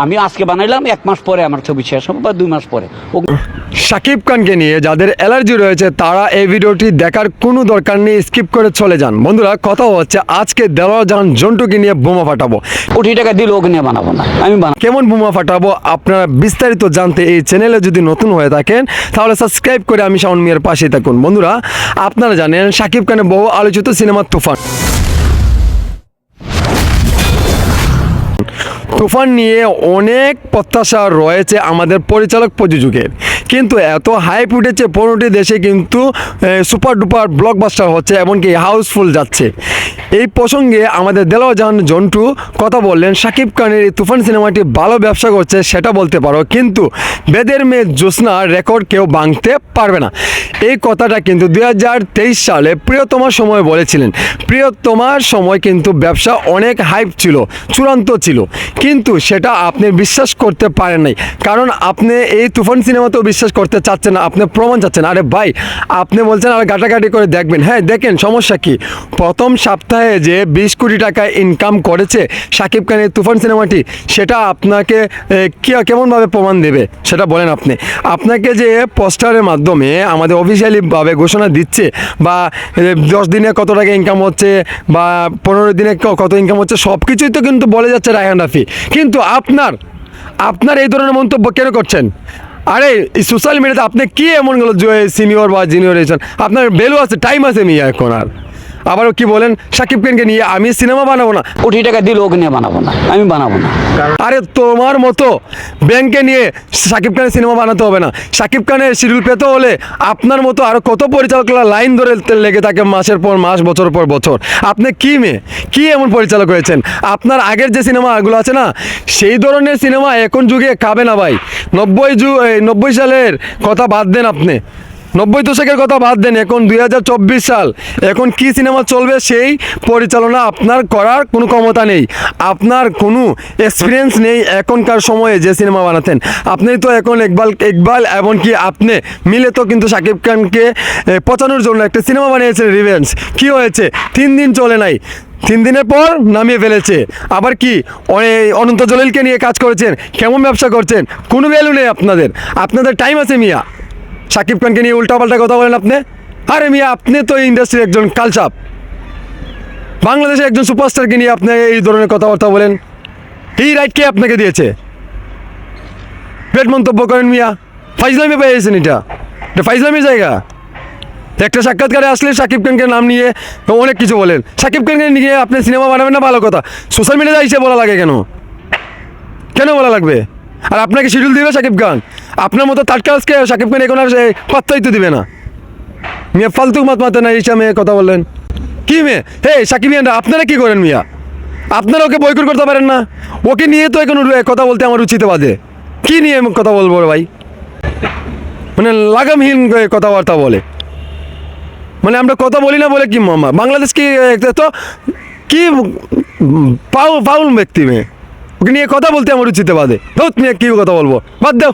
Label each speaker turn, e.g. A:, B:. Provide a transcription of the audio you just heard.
A: আমি আজকে বানাইলাম, 1 মাস পরে আমার ছবি শেষ হবে বা 2 মাস পরে।
B: শাকিব খানকে নিয়ে যাদের অ্যালার্জি রয়েছে তারা এই ভিডিওটি দেখার কোনো দরকার নেই, স্কিপ করে চলে যান। বন্ধুরা, কথা হচ্ছে আজকে দেলোয়ার জাহান জন্টুকে নিয়ে বোমা ফাটাবো।
A: কোটি টাকা দিলে ওকে নিয়ে বানাবো না, আমি বানাবো।
B: কেমন বোমা ফাটাবো আপনারা বিস্তারিত জানতে এই চ্যানেলে যদি নতুন হয়ে থাকেন তাহলে সাবস্ক্রাইব করে আমি শাওন মিয়ার পাশেই থাকুন। বন্ধুরা, আপনারা জানেন শাকিব খানের বহু আলোচিত সিনেমা তুফান নিয়ে অনেক প্রত্যাশা রয়েছে আমাদের পরিচালক প্রযোজকের, কিন্তু এত হাইপ উঠেছে 15টি দেশে, কিন্তু সুপার ডুপার ব্লকবাস্টার হচ্ছে, এমনকি হাউসফুল যাচ্ছে। এই প্রসঙ্গে আমাদের দেলোয়ার জাহান জন্টু কথা বললেন, শাকিব খানের এই তুফান সিনেমাটি ভালো ব্যবসা করছে সেটা বলতে পারো, কিন্তু বেদের মেয়ে জ্যোৎস্না রেকর্ড কেউ ভাঙতে পারবে না। এই কথাটা কিন্তু 2023 সালে প্রিয়তমার সময় বলেছিলেন। প্রিয়তমার সময় কিন্তু ব্যবসা অনেক হাইপ ছিল, চূড়ান্ত ছিল, কিন্তু সেটা আপনি বিশ্বাস করতে পারেন নাই, কারণ আপনি এই তুফান সিনেমাতেও বিশ্বাস করতে চাচ্ছেন না, আপনি প্রমাণ চাচ্ছেন। আরে ভাই, আপনি বলছেন আর ঘাটাঘাটি করে দেখবেন, হ্যাঁ দেখেন, সমস্যা কি? প্রথম সপ্তাহে যে 20 কোটি টাকা ইনকাম করেছে শাকিব খানের তুফান সিনেমাটি, সেটা আপনাকে কেমনভাবে প্রমাণ দেবে সেটা বলেন আপনি। আপনাকে যে পোস্টারের মাধ্যমে আমাদের অফিসিয়ালিভাবে ঘোষণা দিচ্ছে, বা 10 দিনে কত টাকা ইনকাম হচ্ছে, বা 15 দিনে কত ইনকাম হচ্ছে, সব কিছুই তো কিন্তু বলে যাচ্ছে রায়হান রাফি, কিন্তু আপনার এই ধরনের মন্তব্য কেন করছেন? আরে এই সোশ্যাল মিডিয়াতে আপনি কি এমন গেল সিনিয়র বা জুনিয়র হয়েছেন? আপনার ভ্যালু আছে, টাইম আছে মিয়া এখন। আর আবারও কি বলেন, শাকিব খানকে নিয়ে আমি সিনেমা বানাবো না,
A: কোটি টাকা দিলে ওকে নিয়ে বানাবো না, আমি বানাবো না।
B: আরে তোমার মতো ব্যাংকে নিয়ে শাকিব খানের সিনেমা বানাতে হবে না। শাকিব খানের শিডিউল পেতে হলে আপনার মতো আরও কত পরিচালকরা লাইন ধরে লেগে থাকে মাসের পর মাস, বছর পর বছর। আপনি কি এমন পরিচালক হয়েছেন? আপনার আগের যে সিনেমাগুলো আছে না, সেই ধরনের সিনেমা এখন যুগে খাবে না ভাই। 90 সালের কথা বাদ দেন, আপনি 90 দশকের কথা বাদ দেন, এখন 2024 সাল, এখন কি সিনেমা চলবে সেই পরিচালনা আপনার করার কোনো ক্ষমতা নেই, আপনার কোনো এক্সপিরিয়েন্স নেই। এখনকার সময়ে যে সিনেমা বানাতেন আপনি তো এখন ইকবাল এমনকি আপনি মিলে তো কিন্তু শাকিব খানকে পচানোর জন্য একটা সিনেমা বানিয়েছেন রিভেঞ্জ। কি হয়েছে? 3 দিন চলে নাই, 3 দিনের পর নামিয়ে ফেলেছে। আবার কি অনন্ত জলিলকে নিয়ে কাজ করেছেন, কেমন ব্যবসা করছেন, কোনো ভ্যালু নেই আপনাদের টাইম আছে মিয়া। শাকিব খানকে নিয়ে উল্টাপাল্টা কথা বলেন আপনি। আরে মিয়া, আপনি তো ইন্ডাস্ট্রির একজন কালচাপ, বাংলাদেশের একজন সুপারস্টারকে নিয়ে আপনি এই ধরনের কথাবার্তা বলেন, এই রাইট কে আপনাকে দিয়েছে? পেট মন্তব্য করেন মিয়া, ফাইজলামি পেয়েছেন, এটা ফাইজলামির জায়গা। একটা সাক্ষাৎকারে আসলে শাকিব খানকে নাম নিয়ে অনেক কিছু বলেন, শাকিব খানকে নিয়ে আপনি সিনেমা বানাবেন না, ভালো কথা, সোশ্যাল মিডিয়ায় এসে বলা লাগে কেন বলা লাগবে? আর আপনাকে শিডিউল দিবে শাকিব খান? আপনার মতো টাটকাজকে শাকিব খান এখন আর পাত্তাই তো দিবে না। মিয়া ফালতু মাতে না এই মেয়ে কথা বললেন কি মেয়ে? হে শাকিব মিয়ানরা, আপনারা কি করেন মিয়া? আপনারা ওকে বয়কট করতে পারেন না? ওকে নিয়ে তো এখন কথা বলতে আমার উচিত বাদে। কি নিয়ে কথা বলবো ভাই? মানে লাগামহীন কথাবার্তা বলে, মানে আমরা কথা বলি না বলে কি মামা বাংলাদেশ কি তো কি পাউল ব্যক্তি মেয়ে, ওকে নিয়ে কথা বলতে আমার উচিত বাদে। ধুত নিয়ে কি কথা বলবো, বাদ দাও।